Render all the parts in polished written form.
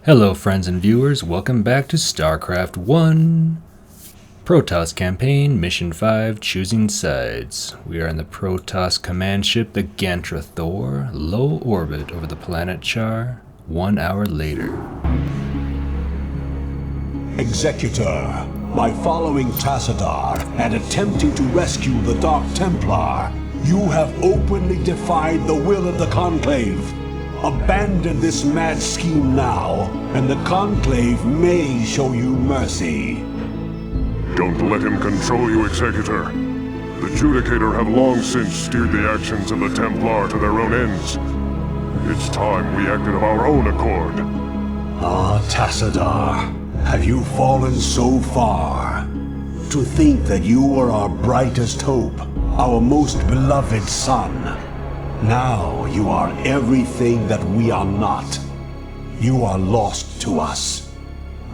Hello friends and viewers, welcome back to Starcraft 1 Protoss campaign, mission 5, choosing sides. We are in the Protoss command ship, the Gantra Thor, low orbit over the planet Char, 1 hour later. Executor, by following Tassadar and attempting to rescue the Dark Templar, you have openly defied the will of the Conclave. Abandon this mad scheme now, and the Conclave may show you mercy. Don't let him control you, Executor. The Judicator have long since steered the actions of the Templar to their own ends. It's time we acted of our own accord. Ah, Tassadar, have you fallen so far? To think that you were our brightest hope, our most beloved son. Now you are everything that we are not. You are lost to us.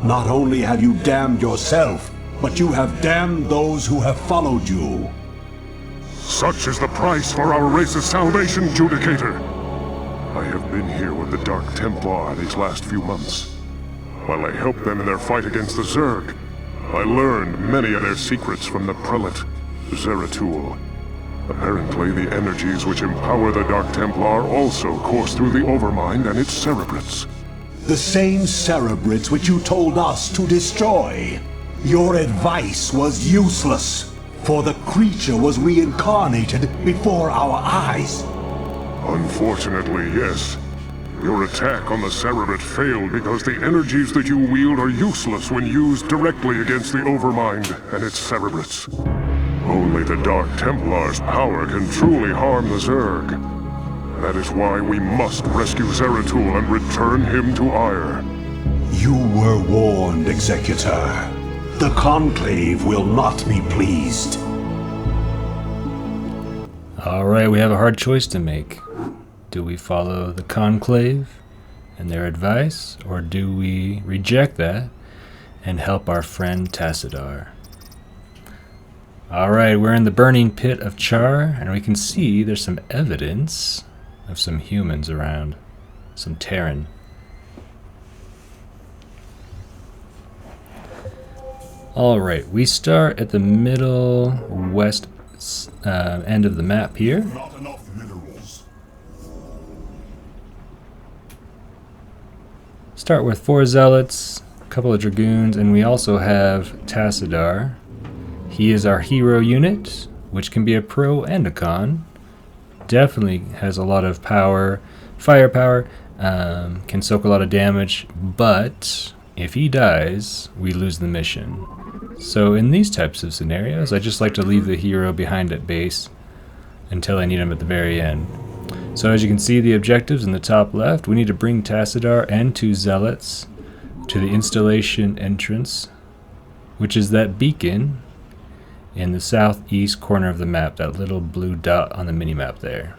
Not only have you damned yourself, but you have damned those who have followed you. Such is the price for our race's salvation, Judicator. I have been here with the Dark Templar these last few months. While I helped them in their fight against the Zerg, I learned many of their secrets from the Prelate, Zeratul. Apparently, the energies which empower the Dark Templar also course through the Overmind and its cerebrates. The same cerebrates which you told us to destroy. Your advice was useless, for the creature was reincarnated before our eyes. Unfortunately, yes. Your attack on the cerebrate failed because the energies that you wield are useless when used directly against the Overmind and its cerebrates. Only the Dark Templar's power can truly harm the Zerg. That is why we must rescue Zeratul and return him to Ire. You were warned, Executor. The Conclave will not be pleased. Alright, we have a hard choice to make. Do we follow the Conclave and their advice, or do we reject that and help our friend Tassadar? Alright, we're in the burning pit of Char, and we can see there's some evidence of some humans around. Some Terran. Alright, we start at the middle west end of the map here. Not enough minerals. Start with 4 Zealots, a couple of Dragoons, and we also have Tassadar. He is our hero unit, which can be a pro and a con. Definitely has a lot of power, firepower, can soak a lot of damage, but if he dies, we lose the mission. So in these types of scenarios, I just like to leave the hero behind at base until I need him at the very end. So as you can see, the objectives in the top left, we need to bring Tassadar and 2 Zealots to the installation entrance, which is that beacon in the southeast corner of the map, that little blue dot on the minimap there.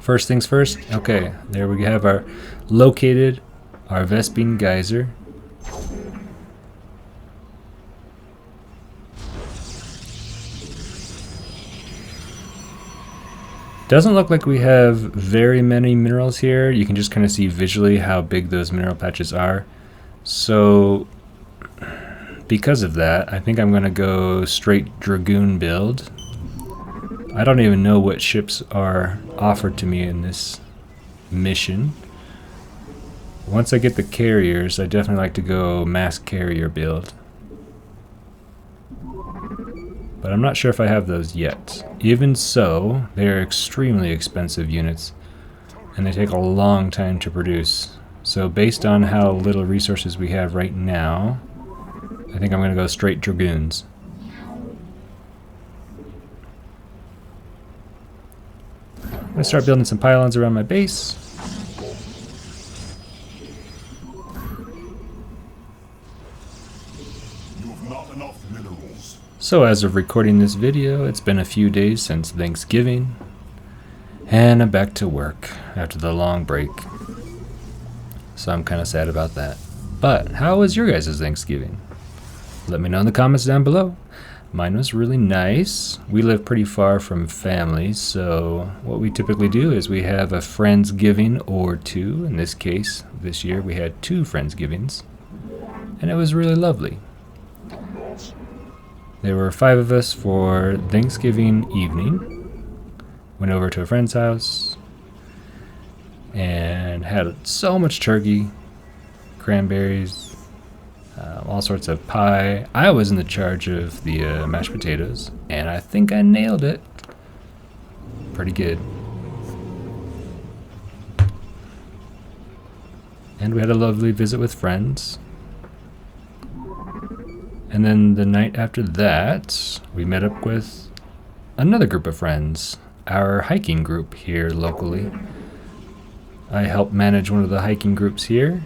First things first, okay, there we have our located our Vespene geyser. Doesn't look like we have very many minerals here. You can just kind of see visually how big those mineral patches are. So because of that, I think I'm going to go straight Dragoon build. I don't even know what ships are offered to me in this mission. Once I get the carriers, I definitely like to go mass carrier build. But I'm not sure if I have those yet. Even so, they are extremely expensive units, and they take a long time to produce. So based on how little resources we have right now, I think I'm going to go straight Dragoons. I'm going to start building some pylons around my base. You have not enough minerals. So as of recording this video, it's been a few days since Thanksgiving, and I'm back to work after the long break. So I'm kind of sad about that. But how was your guys' Thanksgiving? Let me know in the comments down below. Mine was really nice. We live pretty far from family, so what we typically do is we have a Friendsgiving or two. In this case, this year we had 2 Friendsgivings, and it was really lovely. There were 5 of us for Thanksgiving evening. Went over to a friend's house and had so much turkey, cranberries, all sorts of pie. I was in the charge of the mashed potatoes, and I think I nailed it. Pretty good. And we had a lovely visit with friends. And then the night after that, we met up with another group of friends, our hiking group here locally. I help manage one of the hiking groups here.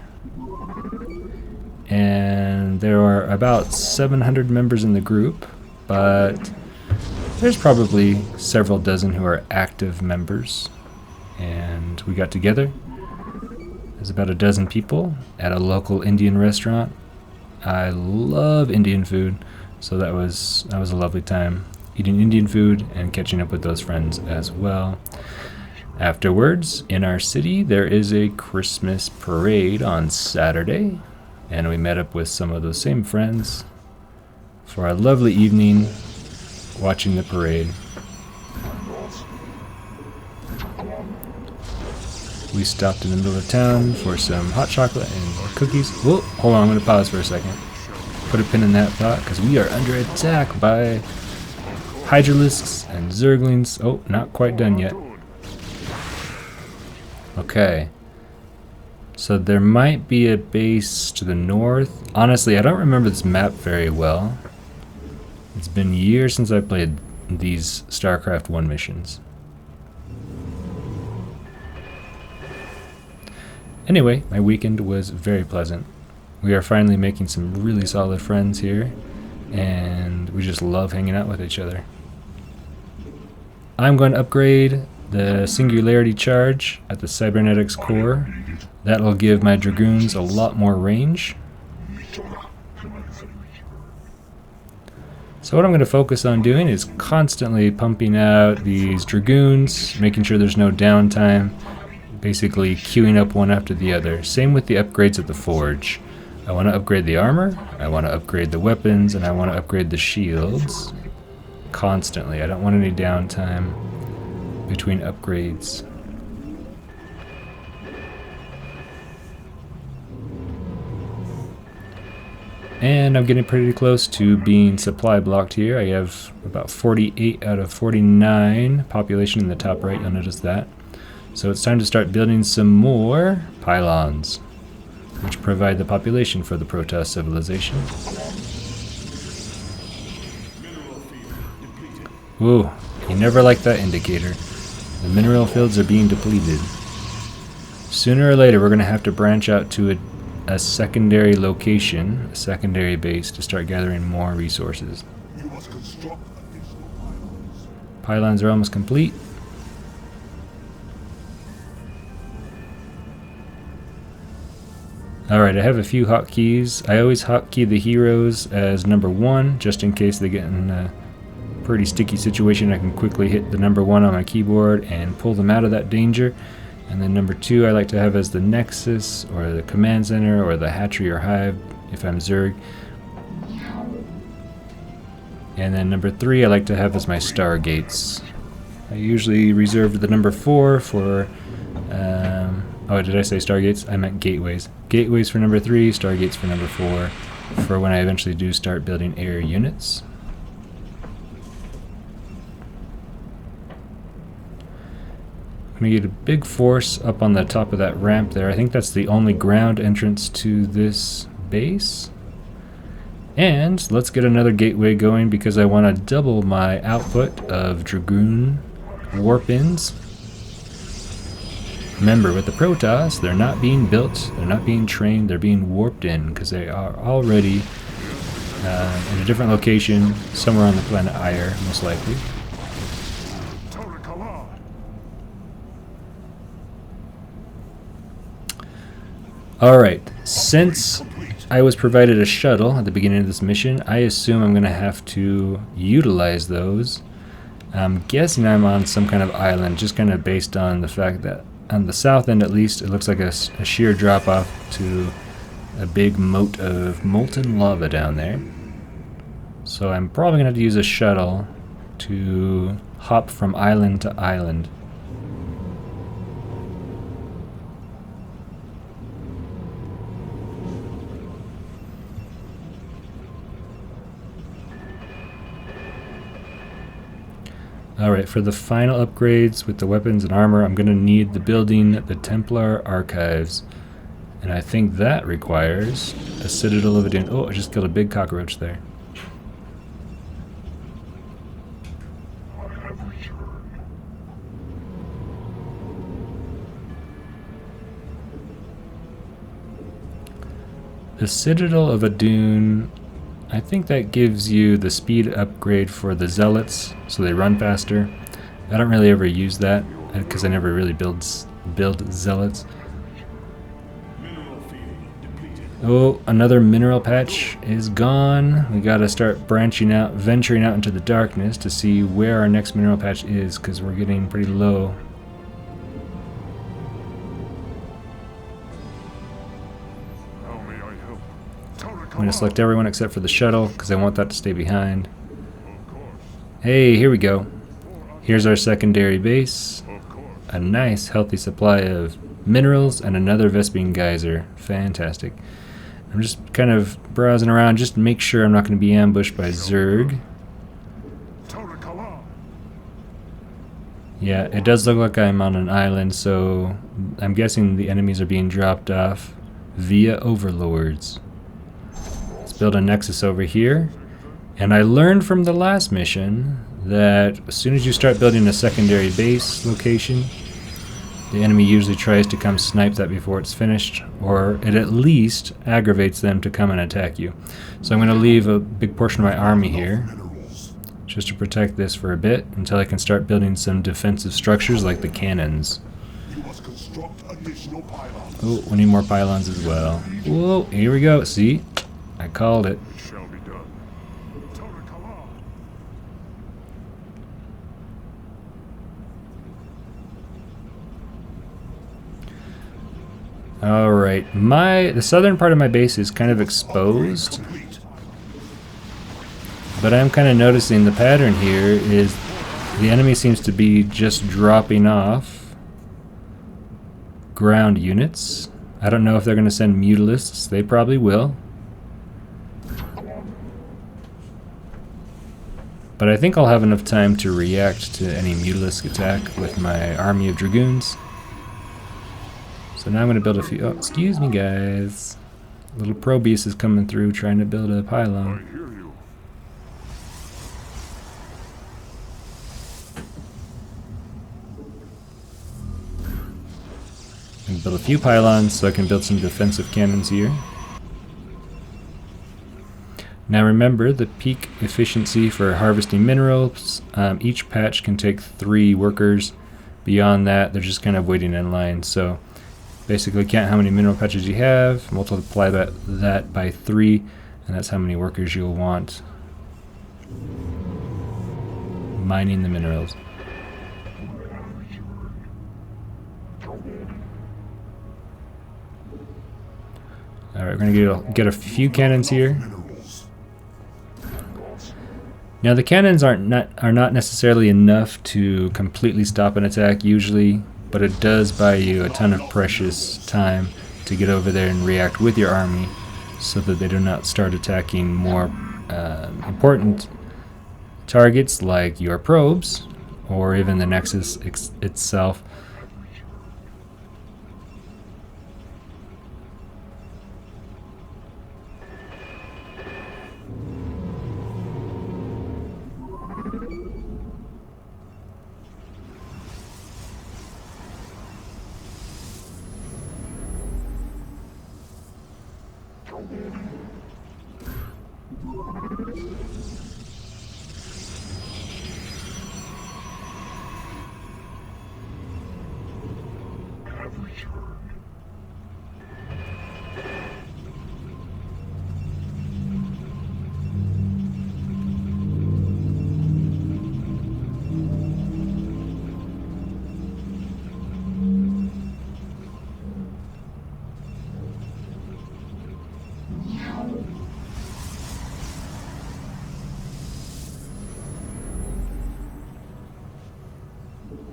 And there are about 700 members in the group, but there's probably several dozen who are active members. And we got together. There's about a dozen people at a local Indian restaurant. I love Indian food, so that was a lovely time eating Indian food and catching up with those friends as well. Afterwards, in our city, there is a Christmas parade on Saturday, and we met up with some of those same friends for a lovely evening watching the parade. We stopped in the middle of town for some hot chocolate and cookies. Whoa, hold on, I'm going to pause for a second. Put a pin in that thought, because we are under attack by Hydralisks and Zerglings. Oh, not quite done yet. Okay. So there might be a base to the north. Honestly, I don't remember this map very well. It's been years since I played these Starcraft 1 missions. Anyway, my weekend was very pleasant. We are finally making some really solid friends here, and we just love hanging out with each other. I'm going to upgrade the Singularity Charge at the Cybernetics core. That'll give my Dragoons a lot more range. So what I'm going to focus on doing is constantly pumping out these Dragoons, making sure there's no downtime, basically queuing up one after the other. Same with the upgrades at the Forge. I want to upgrade the armor, I want to upgrade the weapons, and I want to upgrade the shields constantly. I don't want any downtime between upgrades. And I'm getting pretty close to being supply blocked here. I have about 48 out of 49 population in the top right, you'll notice that. So it's time to start building some more pylons, which provide the population for the Protoss civilization. Ooh, you never like that indicator. The mineral fields are being depleted. Sooner or later we're going to have to branch out to a secondary location, a secondary base, to start gathering more resources. Pylons are almost complete. Alright, I have a few hotkeys. I always hotkey the heroes as number 1, just in case they get in a pretty sticky situation. I can quickly hit the number 1 on my keyboard and pull them out of that danger. And then number 2 I like to have as the Nexus, or the Command Center, or the Hatchery or Hive, if I'm Zerg. And then number 3 I like to have as my Stargates. I usually reserve the number 4 for... oh, did I say Stargates? I meant Gateways. Gateways for number 3, Stargates for number 4, for when I eventually do start building air units. I'm going to get a big force up on the top of that ramp there. I think that's the only ground entrance to this base. And let's get another gateway going, because I want to double my output of Dragoon warp-ins. Remember, with the Protoss, they're not being built, they're not being trained, they're being warped in, because they are already in a different location, somewhere on the planet Ire, most likely. Alright, since I was provided a shuttle at the beginning of this mission. I assume I'm going to have to utilize those. I'm guessing I'm on some kind of island, just kind of based on the fact that on the south end at least, it looks like a sheer drop off to a big moat of molten lava down there. So I'm probably going to have to use a shuttle to hop from island to island. Alright, for the final upgrades with the weapons and armor, I'm going to need the building the Templar Archives. And I think that requires a Citadel of a Dune. Oh, I just killed a big cockroach there. The Citadel of a Dune, I think that gives you the speed upgrade for the Zealots, so they run faster. I don't really ever use that, because I never really build Zealots. Oh, another mineral patch is gone. We gotta start venturing out into the darkness to see where our next mineral patch is, because we're getting pretty low. I'm going to select everyone except for the shuttle, because I want that to stay behind. Hey, here we go. Here's our secondary base. A nice, healthy supply of minerals and another Vespene geyser. Fantastic. I'm just kind of browsing around just to make sure I'm not going to be ambushed by Zerg. Yeah, it does look like I'm on an island, so I'm guessing the enemies are being dropped off via overlords. Build a nexus over here, and I learned from the last mission that as soon as you start building a secondary base location, the enemy usually tries to come snipe that before it's finished, or it at least aggravates them to come and attack you. So I'm going to leave a big portion of my army here just to protect this for a bit until I can start building some defensive structures like the cannons. Oh, we need more pylons as well. Whoa, here we go. See? I called it. Alright, the southern part of my base is kind of exposed, but I'm kind of noticing the pattern here is the enemy seems to be just dropping off ground units. I don't know if they're going to send mutalisks. They probably will. But I think I'll have enough time to react to any mutalisk attack with my army of dragoons. So now I'm going to build a few... Oh, excuse me, guys. Little Probeast is coming through trying to build a pylon. I can build a few pylons so I can build some defensive cannons here. Now remember, the peak efficiency for harvesting minerals, each patch can take 3 workers. Beyond that, they're just kind of waiting in line. So basically count how many mineral patches you have, multiply that by 3, and that's how many workers you'll want mining the minerals. Alright, we're going to get a few cannons here. Now the cannons are not necessarily enough to completely stop an attack usually, but it does buy you a ton of precious time to get over there and react with your army so that they do not start attacking more important targets like your probes or even the Nexus itself.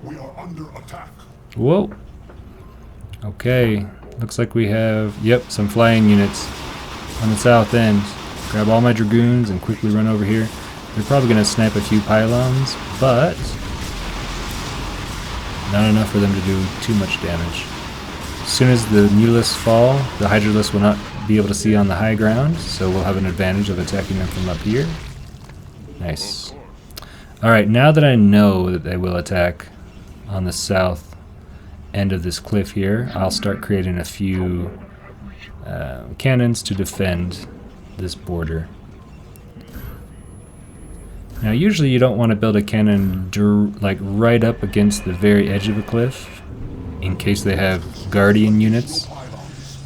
We are under attack. Whoa. Okay. Looks like we have, yep, some flying units on the south end. Grab all my dragoons and quickly run over here. They're probably going to snipe a few pylons, but not enough for them to do too much damage. As soon as the Mulists fall, the Hydralisks will not be able to see on the high ground, so we'll have an advantage of attacking them from up here. Nice. Alright, now that I know that they will attack on the south end of this cliff here, I'll start creating a few cannons to defend this border. Now usually you don't want to build a cannon like right up against the very edge of a cliff in case they have Guardian units,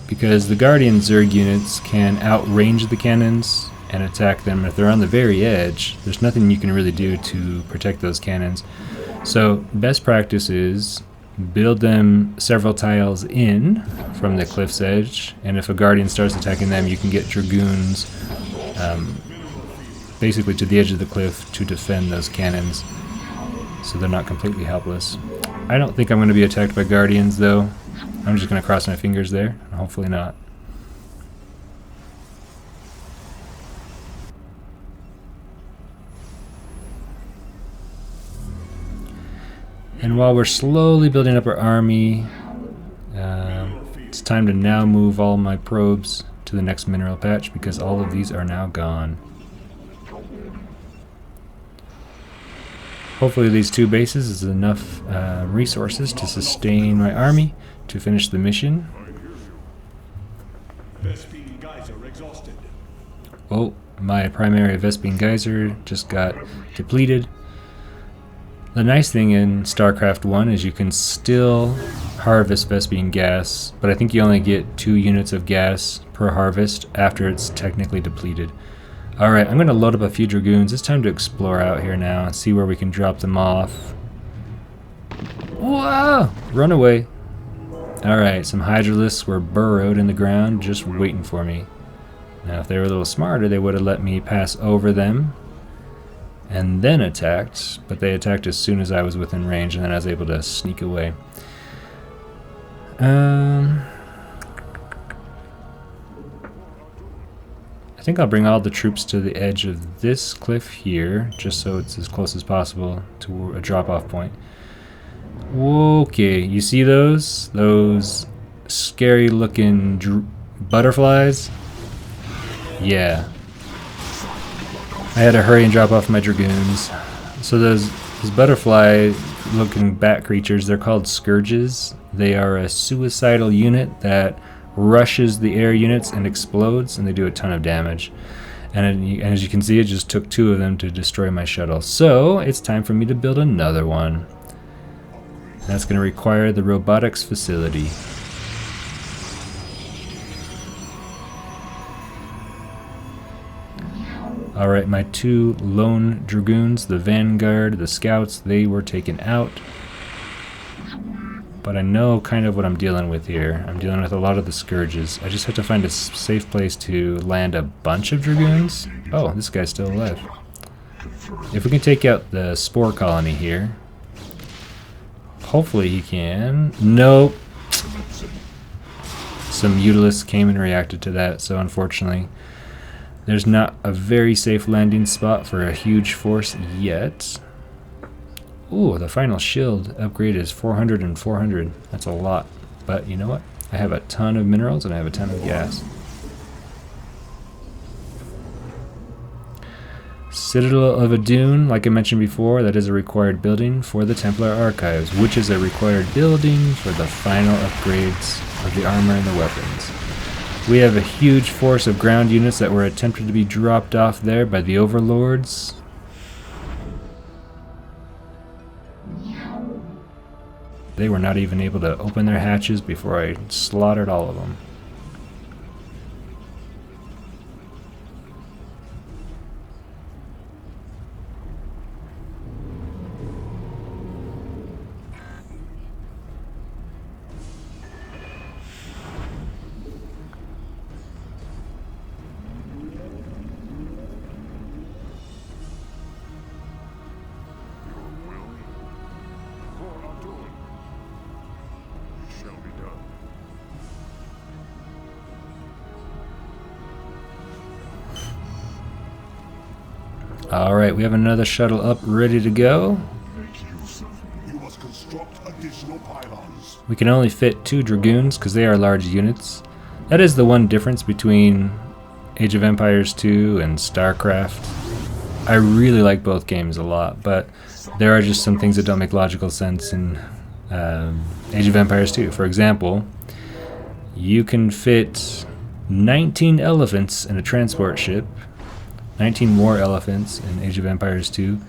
because the Guardian Zerg units can outrange the cannons and attack them. If they're on the very edge, there's nothing you can really do to protect those cannons. So best practice is build them several tiles in from the cliff's edge, and if a Guardian starts attacking them, you can get Dragoons basically to the edge of the cliff to defend those cannons so they're not completely helpless. I don't think I'm going to be attacked by Guardians though. I'm just going to cross my fingers there, and hopefully not. And while we're slowly building up our army, it's time to now move all my probes to the next mineral patch because all of these are now gone. Hopefully these 2 bases is enough resources to sustain my army to finish the mission. Oh, my primary Vespene Geyser just got depleted. The nice thing in Starcraft 1 is you can still harvest Vespene gas, but I think you only get 2 units of gas per harvest after it's technically depleted. Alright, I'm going to load up a few Dragoons. It's time to explore out here now and see where we can drop them off. Whoa! Run away. Alright, some Hydralisks were burrowed in the ground just waiting for me. Now if they were a little smarter, they would have let me pass over them and then attacked, but they attacked as soon as I was within range, and then I was able to sneak away. I think I'll bring all the troops to the edge of this cliff here, just so it's as close as possible to a drop-off point. Okay, you see those? Those scary-looking butterflies? Yeah. I had to hurry and drop off my Dragoons. So those butterfly-looking bat creatures, they're called Scourges. They are a suicidal unit that rushes the air units and explodes, and they do a ton of damage. And as you can see, it just took 2 of them to destroy my shuttle. So it's time for me to build another one. That's going to require the robotics facility. Alright, my 2 lone Dragoons, the Vanguard, the Scouts, they were taken out. But I know kind of what I'm dealing with here. I'm dealing with a lot of the Scourges. I just have to find a safe place to land a bunch of Dragoons. Oh, this guy's still alive. If we can take out the Spore Colony here. Hopefully he can. Nope. Some Mutalisks came and reacted to that, so unfortunately there's not a very safe landing spot for a huge force yet. Ooh, the final shield upgrade is 400 and 400. That's a lot. But you know what? I have a ton of minerals and I have a ton of gas. Citadel of Adun, like I mentioned before, that is a required building for the Templar Archives, which is a required building for the final upgrades of the armor and the weapons. We have a huge force of ground units that were attempted to be dropped off there by the Overlords. They were not even able to open their hatches before I slaughtered all of them. Alright, we have another shuttle up ready to go. You must construct additional pylons. We can only fit 2 Dragoons because they are large units. That is the one difference between Age of Empires 2 and Starcraft. I really like both games a lot, but there are just some things that don't make logical sense in Age of Empires 2. For example, you can fit 19 elephants in a transport ship, 19 war elephants in Age of Empires 2,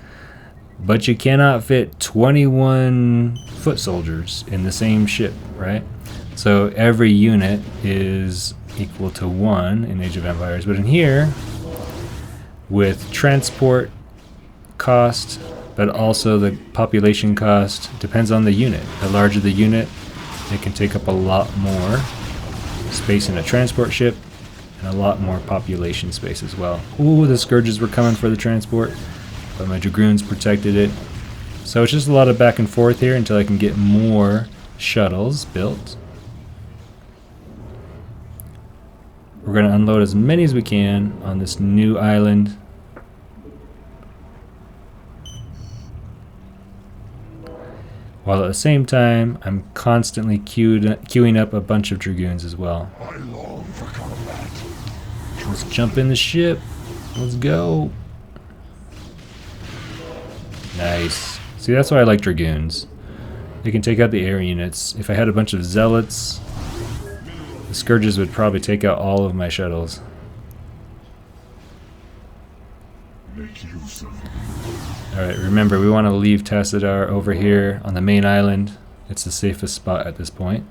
but you cannot fit 21 foot soldiers in the same ship, right? So every unit is equal to 1 in Age of Empires, but in here, with transport cost, but also the population cost, depends on the unit. The larger the unit, it can take up a lot more space in a transport ship, and a lot more population space as well. Ooh, the Scourges were coming for the transport, but my Dragoons protected it. So it's just a lot of back and forth here until I can get more shuttles built. We're going to unload as many as we can on this new island. While at the same time, I'm constantly queuing up a bunch of Dragoons as well. I long for combat. Let's jump in the ship. Let's go. Nice. See, that's why I like Dragoons. They can take out the air units. If I had a bunch of Zealots, the Scourges would probably take out all of my shuttles. Alright, remember, we want to leave Tassadar over here on the main island. It's the safest spot at this point.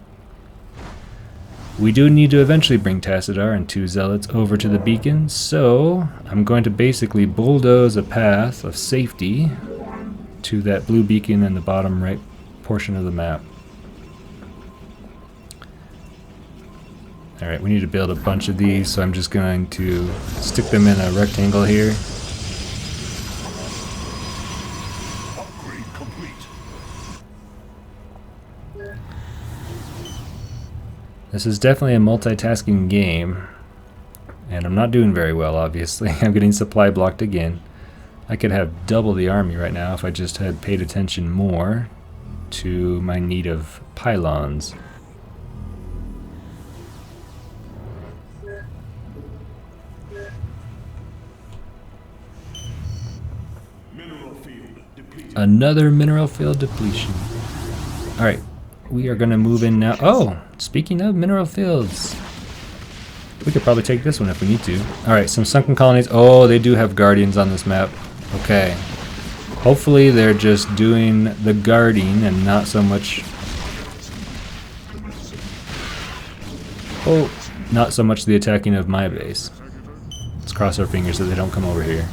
We do need to eventually bring Tassadar and 2 Zealots over to the beacon, so I'm going to basically bulldoze a path of safety to that blue beacon in the bottom right portion of the map. Alright, we need to build a bunch of these, so I'm just going to stick them in a rectangle here. Upgrade complete. This is definitely a multitasking game, and I'm not doing very well, obviously. I'm getting supply blocked again. I could have double the army right now if I just had paid attention more to my need of pylons. Mineral field depleted. Another mineral field depletion. Alright, we are going to move in now. Oh, speaking of mineral fields, we could probably take this one if we need to. Alright, some sunken colonies. Oh, they do have guardians on this map. Okay. Hopefully they're just doing the guarding and not so much... Oh, not so much the attacking of my base. Let's cross our fingers that they don't come over here.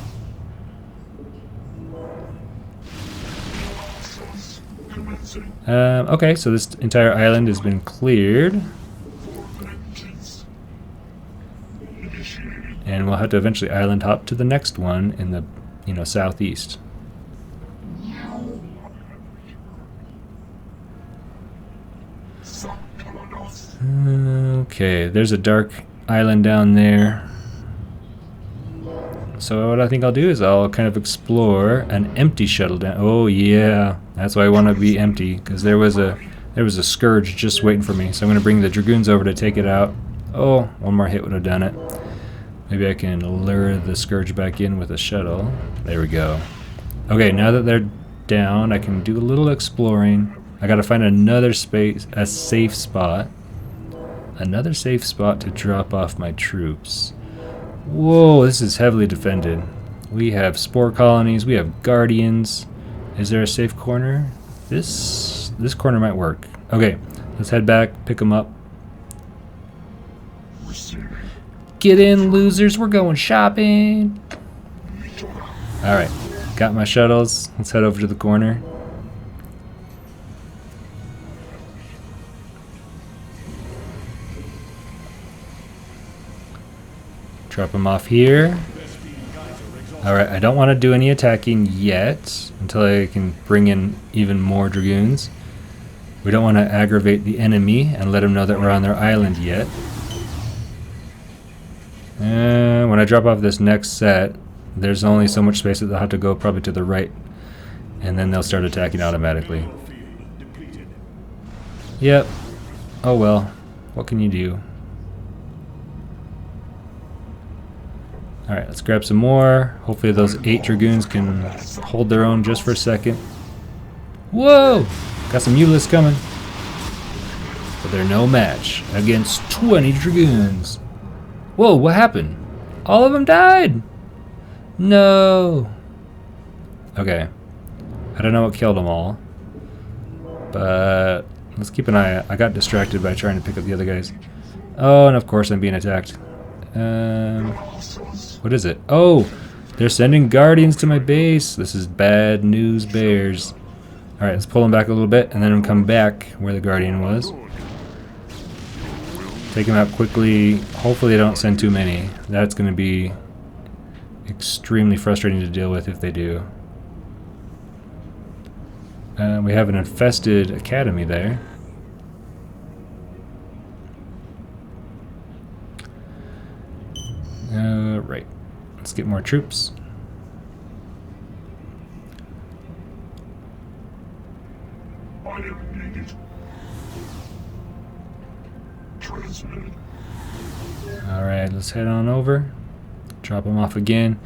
Okay, so this entire island has been cleared. And we'll have to eventually island hop to the next one in the, southeast. Okay, there's a dark island down there. So what I think I'll do is I'll kind of explore an empty shuttle down. Oh yeah, that's why I want to be empty, because there was a Scourge just waiting for me. So I'm going to bring the Dragoons over to take it out. Oh, one more hit would have done it. Maybe I can lure the Scourge back in with a shuttle. There we go. Okay, now that they're down, I can do a little exploring. I gotta find another space, a safe spot. Another safe spot to drop off my troops. Whoa, this is heavily defended. We have spore colonies, we have guardians. Is there a safe corner? This corner might work. Okay, let's head back, pick them up. Get in, losers, we're going shopping. Alright, got my shuttles. Let's head over to the corner. Drop them off here. Alright, I don't want to do any attacking yet until I can bring in even more Dragoons. We don't want to aggravate the enemy and let them know that we're on their island yet. And when I drop off this next set, there's only so much space that they'll have to go probably to the right, and then they'll start attacking automatically. Yep. Oh well. What can you do? Alright, let's grab some more. Hopefully those 8 Dragoons can hold their own just for a second. Whoa! Got some Ulyss coming. But they're no match against 20 Dragoons. Whoa, what happened? All of them died! No! Okay. I don't know what killed them all. But let's keep an eye out. I got distracted by trying to pick up the other guys. Oh, and of course I'm being attacked. What is it? Oh! They're sending Guardians to my base! This is bad news bears. Alright, let's pull them back a little bit and then come back where the Guardian was. Take them out quickly. Hopefully they don't send too many. That's going to be extremely frustrating to deal with if they do. We have an infested academy there. Right. Let's get more troops. Alright, let's head on over. Drop them off again.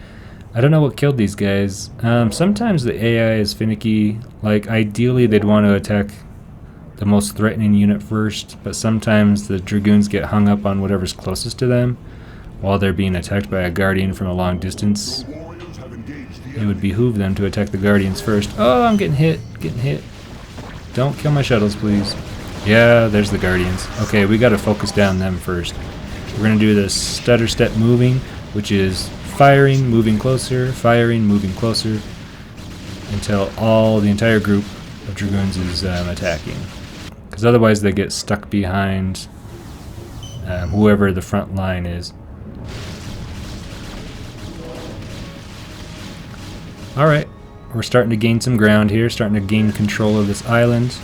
I don't know what killed these guys. Sometimes the AI is finicky. Like, ideally they'd want to attack the most threatening unit first, but sometimes the Dragoons get hung up on whatever's closest to them while they're being attacked by a Guardian from a long distance. It would behoove them to attack the Guardians first. Oh, I'm getting hit. Getting hit. Don't kill my shuttles, please. Yeah, there's the Guardians. Okay, we gotta focus down them first. We're gonna do the stutter step moving, which is firing, moving closer, until the entire group of Dragoons is attacking. Because otherwise they get stuck behind whoever the front line is. Alright, we're starting to gain some ground here, starting to gain control of this island.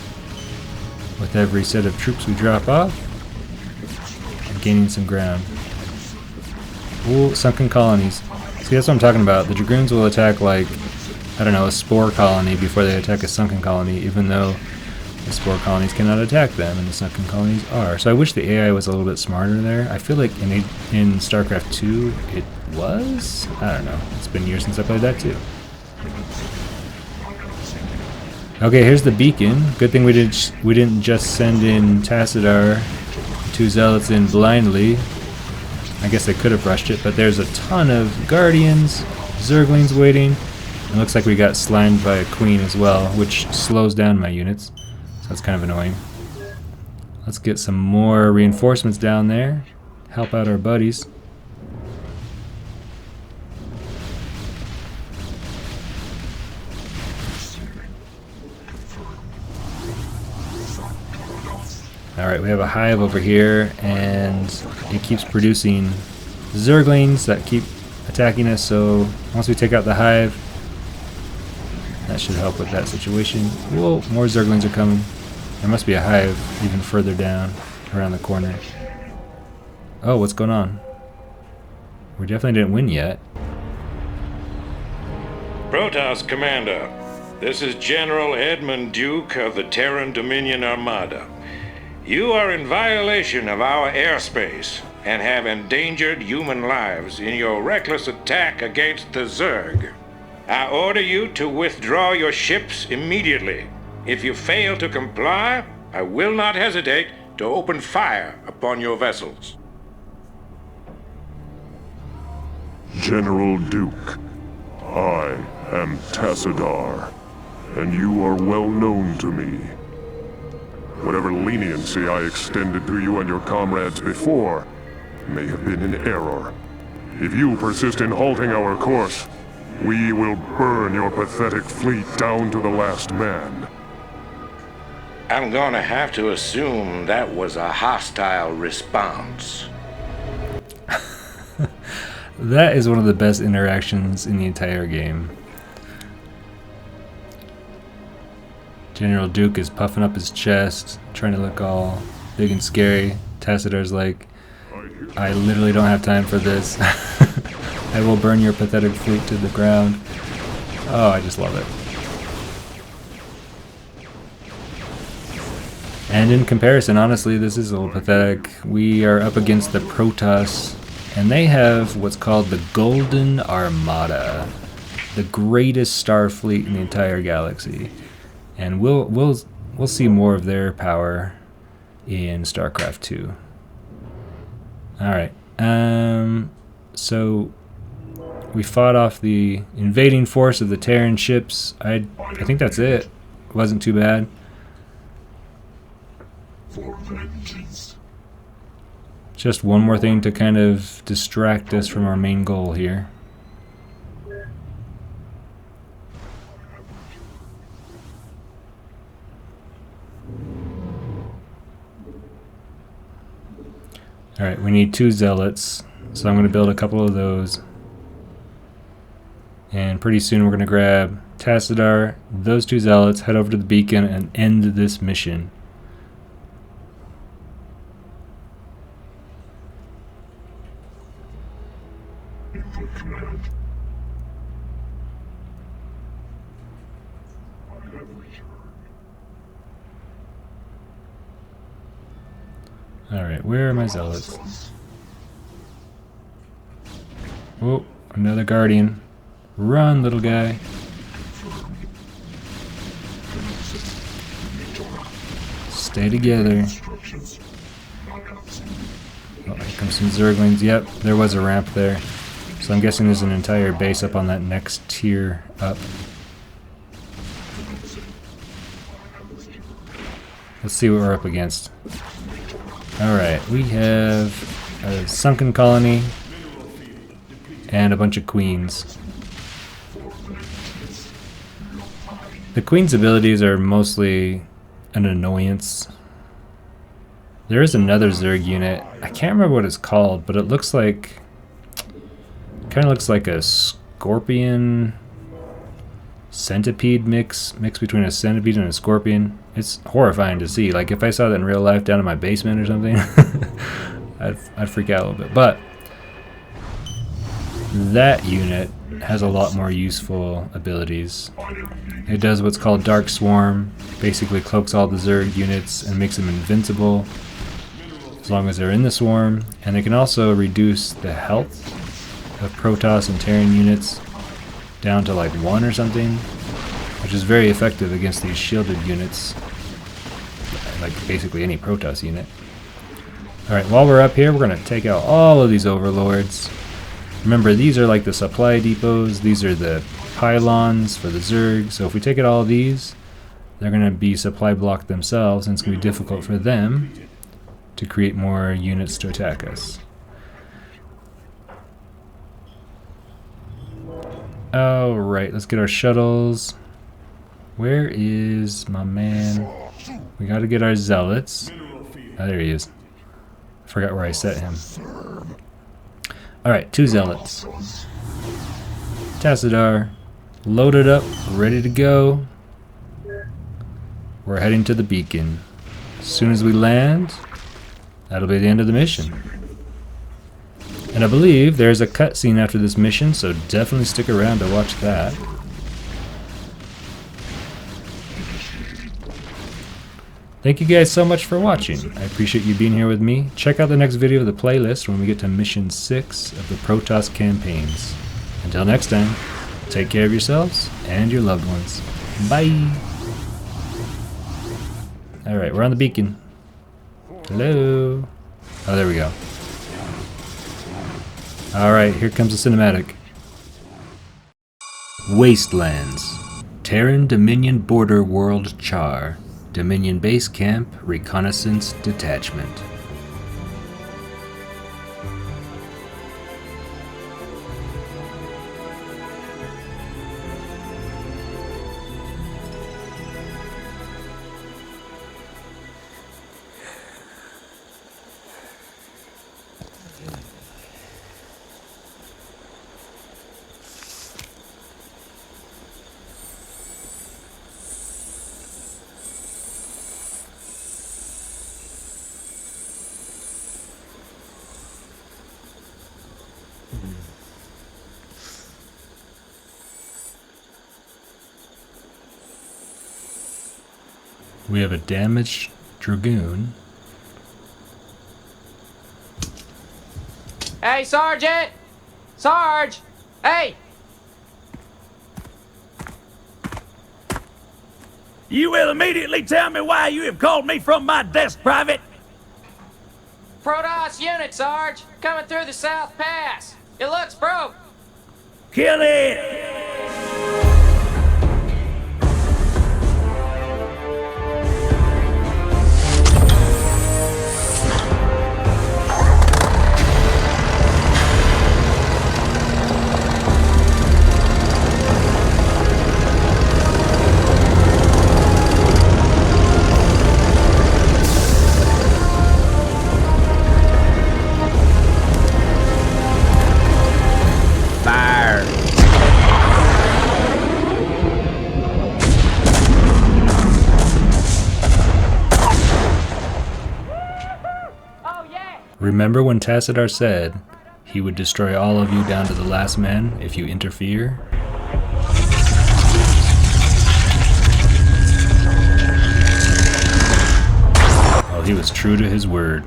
With every set of troops we drop off, and gaining some ground. Ooh, sunken colonies. See, that's what I'm talking about. The Dragoons will attack, like, I don't know, a spore colony before they attack a sunken colony, even though the spore colonies cannot attack them, and the sunken colonies are. So I wish the AI was a little bit smarter there. I feel like in StarCraft 2 it was? I don't know. It's been years since I played that too. Okay, here's the beacon. Good thing we didn't just send in Tassadar, 2 zealots in blindly. I guess they could have rushed it, but there's a ton of Guardians, Zerglings waiting. It looks like we got slimed by a Queen as well, which slows down my units. So that's kind of annoying. Let's get some more reinforcements down there. Help out our buddies. Alright, we have a hive over here, and it keeps producing Zerglings that keep attacking us, so once we take out the hive, that should help with that situation. Whoa, more Zerglings are coming. There must be a hive even further down, around the corner. Oh, what's going on? We definitely didn't win yet. Protoss Commander, this is General Edmund Duke of the Terran Dominion Armada. You are in violation of our airspace and have endangered human lives in your reckless attack against the Zerg. I order you to withdraw your ships immediately. If you fail to comply, I will not hesitate to open fire upon your vessels. General Duke, I am Tassadar, and you are well known to me. Whatever leniency I extended to you and your comrades before may have been in error. If you persist in halting our course, we will burn your pathetic fleet down to the last man. I'm gonna have to assume that was a hostile response. That is one of the best interactions in the entire game. General Duke is puffing up his chest, trying to look all big and scary. Tassadar's like, I literally don't have time for this. I will burn your pathetic fleet to the ground. Oh, I just love it. And in comparison, honestly, this is a little pathetic. We are up against the Protoss, and they have what's called the Golden Armada, the greatest star fleet in the entire galaxy. And we'll see more of their power in Starcraft 2. All right. So we fought off the invading force of the Terran ships. I think that's it. It wasn't too bad. Just one more thing to kind of distract us from our main goal here. Alright, we need 2 zealots, so I'm going to build a couple of those. And pretty soon we're going to grab Tassadar, those 2 zealots, head over to the beacon, and end this mission. Alright, where are my zealots? Oh, another guardian. Run, little guy. Stay together. Oh, here comes some Zerglings. Yep, there was a ramp there. So I'm guessing there's an entire base up on that next tier up. Let's see what we're up against. Alright, we have a sunken colony and a bunch of queens. The queen's abilities are mostly an annoyance. There is another Zerg unit. I can't remember what it's called, but it looks like... kind of looks like a scorpion centipede mix between a centipede and a scorpion. It's horrifying to see. Like if I saw that in real life down in my basement or something, I'd freak out a little bit. But that unit has a lot more useful abilities. It does what's called Dark Swarm, basically cloaks all the Zerg units and makes them invincible as long as they're in the swarm. And they can also reduce the health of Protoss and Terran units down to like 1 or something, which is very effective against these shielded units, like basically any Protoss unit. Alright, while we're up here, we're going to take out all of these overlords. Remember, these are like the supply depots, these are the pylons for the Zerg, so if we take out all of these, they're going to be supply blocked themselves, and it's going to be difficult for them to create more units to attack us. Alright, let's get our shuttles. Where is my man? We gotta get our zealots. Oh, there he is. I forgot where I set him. Alright, 2 zealots. Tassadar, loaded up, ready to go. We're heading to the beacon. As soon as we land, that'll be the end of the mission. And I believe there's a cutscene after this mission, so definitely stick around to watch that. Thank you guys so much for watching. I appreciate you being here with me. Check out the next video of the playlist when we get to Mission 6 of the Protoss campaigns. Until next time, take care of yourselves and your loved ones. Bye! Alright, we're on the beacon. Hello? Oh, there we go. Alright, here comes the cinematic. Wastelands. Terran Dominion Border World Char. Dominion Base Camp Reconnaissance Detachment. We have a damaged Dragoon. Hey, Sergeant! Sarge! Hey! You will immediately tell me why you have called me from my desk, Private. Protoss unit, Sarge! Coming through the South Pass! It looks broke! Kill it! Fire! Oh, yeah! Remember when Tassadar said he would destroy all of you down to the last man if you interfere? Well, he was true to his word.